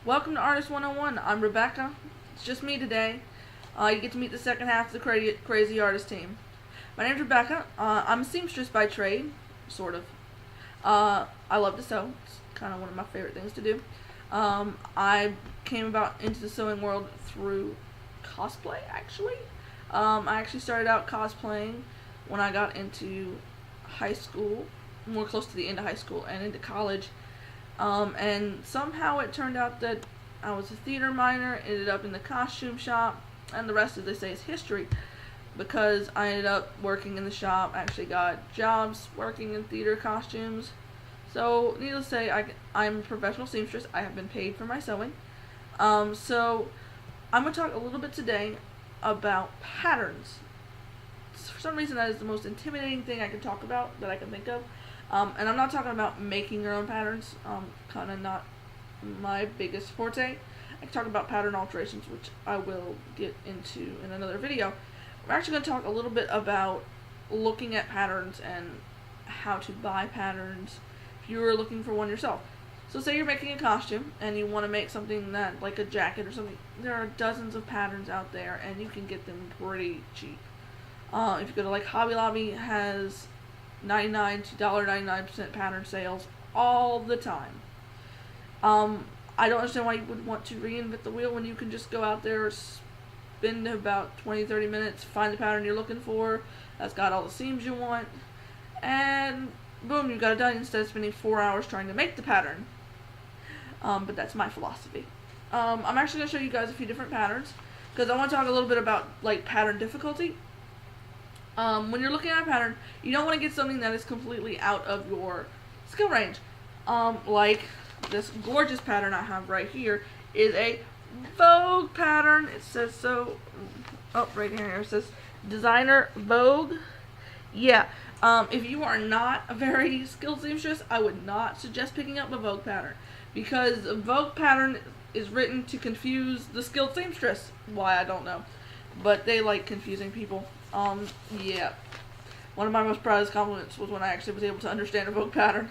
Welcome to Artist 101. I'm Rebecca. It's just me today. You get to meet the second half of the crazy artist team. My name's Rebecca. I'm a seamstress by trade, sort of. I love to sew. It's kind of one of my favorite things to do. I came about into the sewing world through cosplay, actually. I actually started out cosplaying when I got into high school, more close to the end of high school and into college. And somehow it turned out that I was a theater minor, ended up in the costume shop, and the rest, as they say, is history. Because I ended up working in the shop, I actually got jobs working in theater costumes. So, needless to say, I'm a professional seamstress. I have been paid for my sewing. So, I'm going to talk a little bit today about patterns. For some reason, that is the most intimidating thing I can talk about, that I can think of. And I'm not talking about making your own patterns, kind of not my biggest forte. I can talk about pattern alterations, which I will get into in another video. We're actually going to talk a little bit about looking at patterns and how to buy patterns if you are looking for one yourself. So say you're making a costume and you want to make something that, like a jacket or something, there are dozens of patterns out there and you can get them pretty cheap. If you go to like Hobby Lobby, has 99 to $1.99% pattern sales all the time. I don't understand why you would want to reinvent the wheel when you can just go out there, spend about 20-30 minutes, find the pattern you're looking for, that's got all the seams you want, and boom, you've got it done instead of spending 4 hours trying to make the pattern. But that's my philosophy. I'm actually going to show you guys a few different patterns, because I want to talk a little bit about like pattern difficulty. When you're looking at a pattern, you don't want to get something that is completely out of your skill range. Like this gorgeous pattern I have right here is a Vogue pattern. It says so, right here, it says designer Vogue. Yeah, if you are not a very skilled seamstress, I would not suggest picking up a Vogue pattern, because a Vogue pattern is written to confuse the skilled seamstress. Why, I don't know, but they like confusing people. Yeah. One of my most proudest compliments was when I actually was able to understand a Vogue pattern.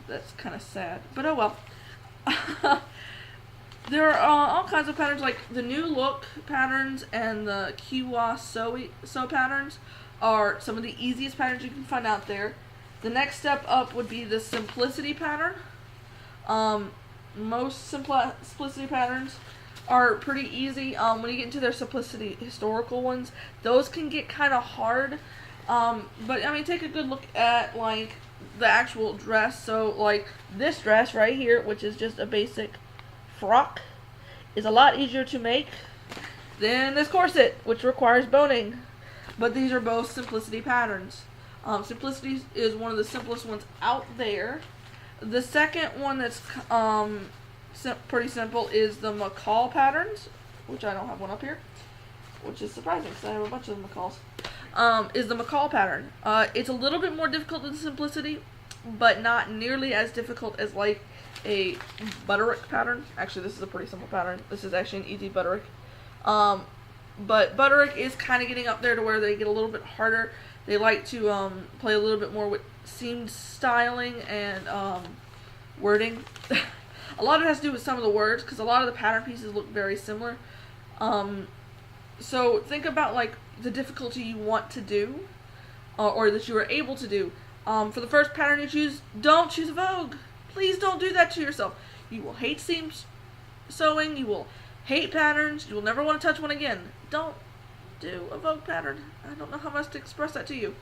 That's kind of sad, but oh well. There are all kinds of patterns, like the New Look patterns and the Kiwa sew patterns are some of the easiest patterns you can find out there. The next step up would be the Simplicity pattern. Most Simplicity patterns are pretty easy. When you get into their Simplicity historical ones, those can get kind of hard. But I mean, take a good look at like the actual dress. So like this dress right here, which is just a basic frock, is a lot easier to make than this corset, which requires boning. But these are both Simplicity patterns. Simplicity is one of the simplest ones out there. The second one that's pretty simple is the McCall patterns, which I don't have one up here, which is surprising because I have a bunch of the McCalls. Is the McCall pattern. It's a little bit more difficult than Simplicity, but not nearly as difficult as like a Butterick pattern. Actually, this is a pretty simple pattern. This is actually an easy Butterick. But Butterick is kind of getting up there to where they get a little bit harder. They like to play a little bit more with seamed styling and wording. A lot of it has to do with some of the words, because a lot of the pattern pieces look very similar. So think about like the difficulty you want to do, or that you are able to do. For the first pattern you choose, don't choose a Vogue. Please don't do that to yourself. You will hate seam sewing. You will hate patterns. You will never want to touch one again. Don't do a Vogue pattern. I don't know how much to express that to you.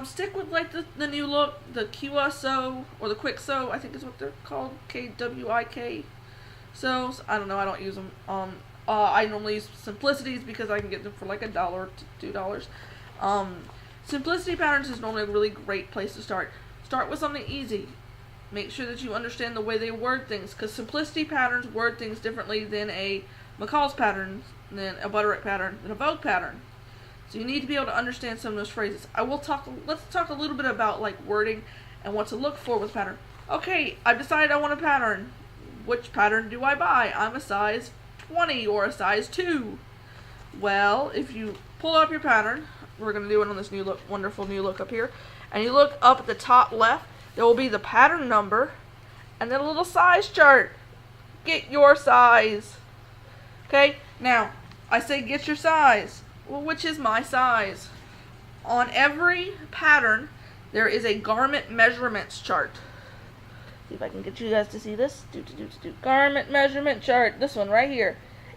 Stick with like the New Look, the Kiwa sew, or the Quick sew, I think is what they're called, KWIK sews. I don't know, I don't use them. I normally use Simplicities because I can get them for like $1 to $2. Simplicity patterns is normally a really great place to start. Start with something easy. Make sure that you understand the way they word things, because Simplicity patterns word things differently than a McCall's pattern, than a Butterick pattern, than a Vogue pattern. So you need to be able to understand some of those phrases. Let's talk a little bit about like wording and what to look for with pattern. Okay, I've decided I want a pattern. Which pattern do I buy? I'm a size 20 or a size 2. Well, if you pull up your pattern, we're going to do it on this New Look, wonderful New Look up here, and you look up at the top left, there will be the pattern number and then a little size chart. get your size. Okay, now I say get your size. Well, which is my size? On every pattern, there is a garment measurements chart. See if I can get you guys to see this. Garment measurement chart. This one right here.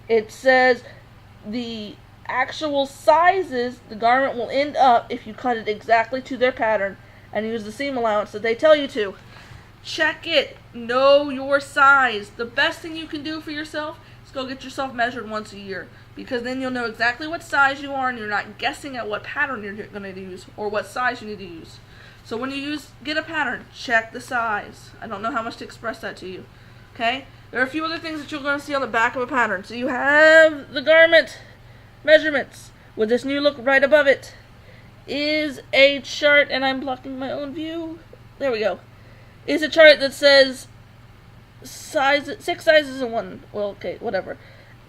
It says the actual sizes the garment will end up if you cut it exactly to their pattern and use the seam allowance that they tell you to. Check it. Know your size. The best thing you can do for yourself is go get yourself measured once a year, because then you'll know exactly what size you are and you're not guessing at what pattern you're going to use or what size you need to use. So when you get a pattern, check the size. I don't know how much to express that to you. Okay? There are a few other things that you're going to see on the back of a pattern. So you have the garment measurements with this new look right above it is a chart, and I'm blocking my own view. There we go. Is a chart that says 6 sizes in one. Well, okay, whatever.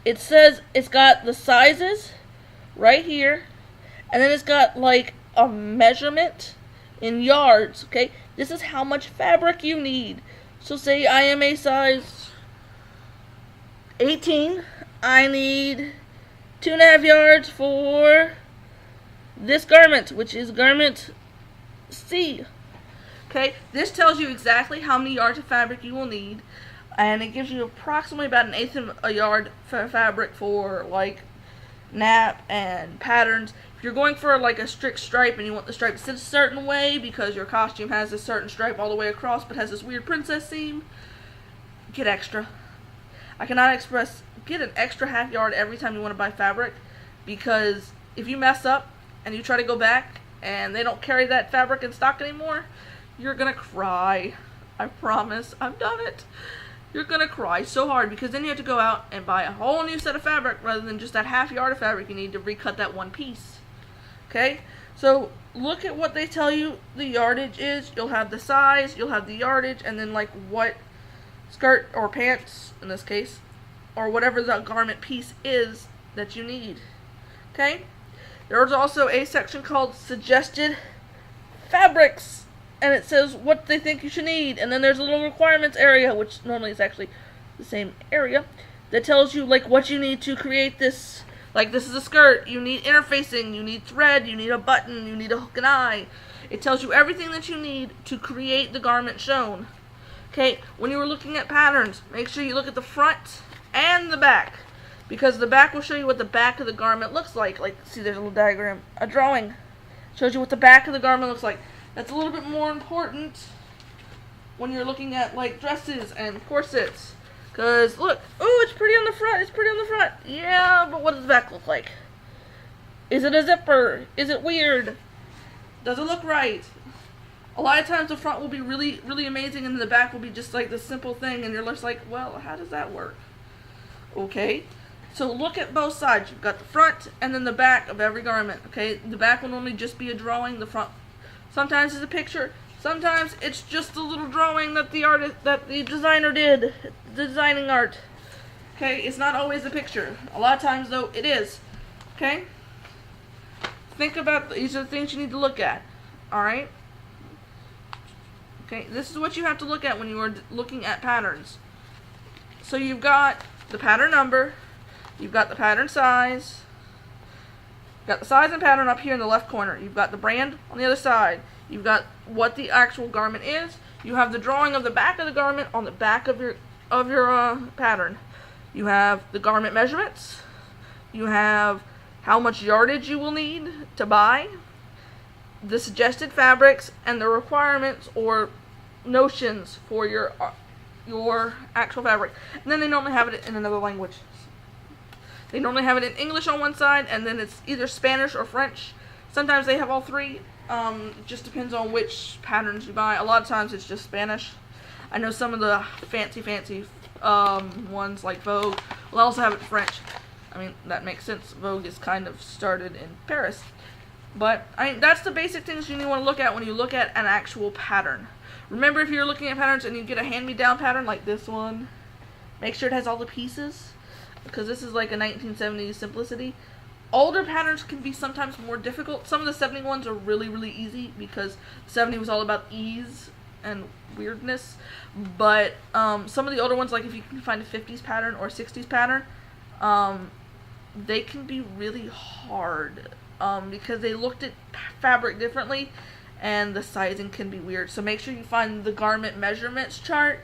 It says it's got the sizes right here, and then it's got like a measurement in yards. Okay, this is how much fabric you need. So say I am a size 18. I need 2.5 yards for this garment, which is garment C. Okay, this tells you exactly how many yards of fabric you will need, and it gives you approximately about 1/8 of a yard for fabric for like nap and patterns. If you're going for like a strict stripe and you want the stripe to sit a certain way because your costume has a certain stripe all the way across but has this weird princess seam, get extra. I cannot express, get an extra half yard every time you want to buy fabric, because if you mess up and you try to go back and they don't carry that fabric in stock anymore, you're gonna cry. I promise. I've done it. You're gonna cry so hard, because then you have to go out and buy a whole new set of fabric rather than just that half yard of fabric you need to recut that one piece. Okay? So look at what they tell you the yardage is. You'll have the size, you'll have the yardage, and then like what skirt or pants in this case, or whatever the garment piece is that you need. Okay? There's also a section called suggested fabrics, and it says what they think you should need. And then there's a little requirements area, which normally is actually the same area, that tells you like what you need to create this. Like, this is a skirt, you need interfacing, you need thread, you need a button, you need a hook and eye. It tells you everything that you need to create the garment shown. Okay, when you are looking at patterns, make sure you look at the front and the back, because the back will show you what the back of the garment looks like. Like, see, there's a little diagram, a drawing. Shows you what the back of the garment looks like. That's a little bit more important when you're looking at like dresses and corsets. Because look, oh, it's pretty on the front, it's pretty on the front. Yeah, but what does the back look like? Is it a zipper? Is it weird? Does it look right? A lot of times the front will be really, really amazing, and the back will be just like this simple thing, and you're just like, well, how does that work? Okay, so look at both sides. You've got the front and then the back of every garment. Okay, the back will normally just be a drawing. The front sometimes is a picture. Sometimes it's just a little drawing that the designer did, the designing art. Okay, it's not always a picture. A lot of times, though, it is. Okay? Think about, these are the things you need to look at. Alright? Okay, this is what you have to look at when you are looking at patterns. So you've got the pattern number, you've got the pattern size, you've got the size and pattern up here in the left corner, you've got the brand on the other side, you've got what the actual garment is, you have the drawing of the back of the garment on the back of your pattern. You have the garment measurements, you have how much yardage you will need to buy, the suggested fabrics, and the requirements or notions for your actual fabric. And then they normally have it in another language. They normally have it in English on one side, and then it's either Spanish or French. Sometimes they have all three. It just depends on which patterns you buy. A lot of times it's just Spanish. I know some of the fancy ones like Vogue will also have it in French. I mean, that makes sense. Vogue is kind of started in Paris. But I mean, that's the basic things you want to look at when you look at an actual pattern. Remember, if you're looking at patterns and you get a hand-me-down pattern like this one, make sure it has all the pieces, because this is like a 1970s simplicity. Older patterns can be sometimes more difficult. Some of the 70 ones are really, really easy, because 70 was all about ease and weirdness. But some of the older ones, like if you can find a 50s pattern or 60s pattern, they can be really hard because they looked at fabric differently and the sizing can be weird. So make sure you find the garment measurements chart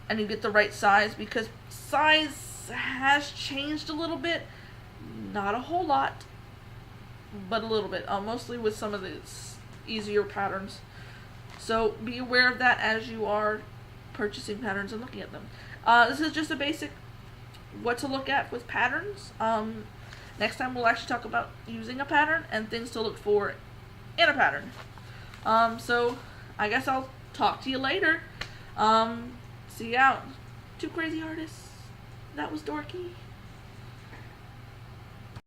and you get the right size, because size has changed a little bit. Not a whole lot, but a little bit. Mostly with some of the easier patterns. So be aware of that as you are purchasing patterns and looking at them. This is just a basic what to look at with patterns. Next time we'll actually talk about using a pattern and things to look for in a pattern. So I guess I'll talk to you later. See you out. Two crazy artists. That was dorky.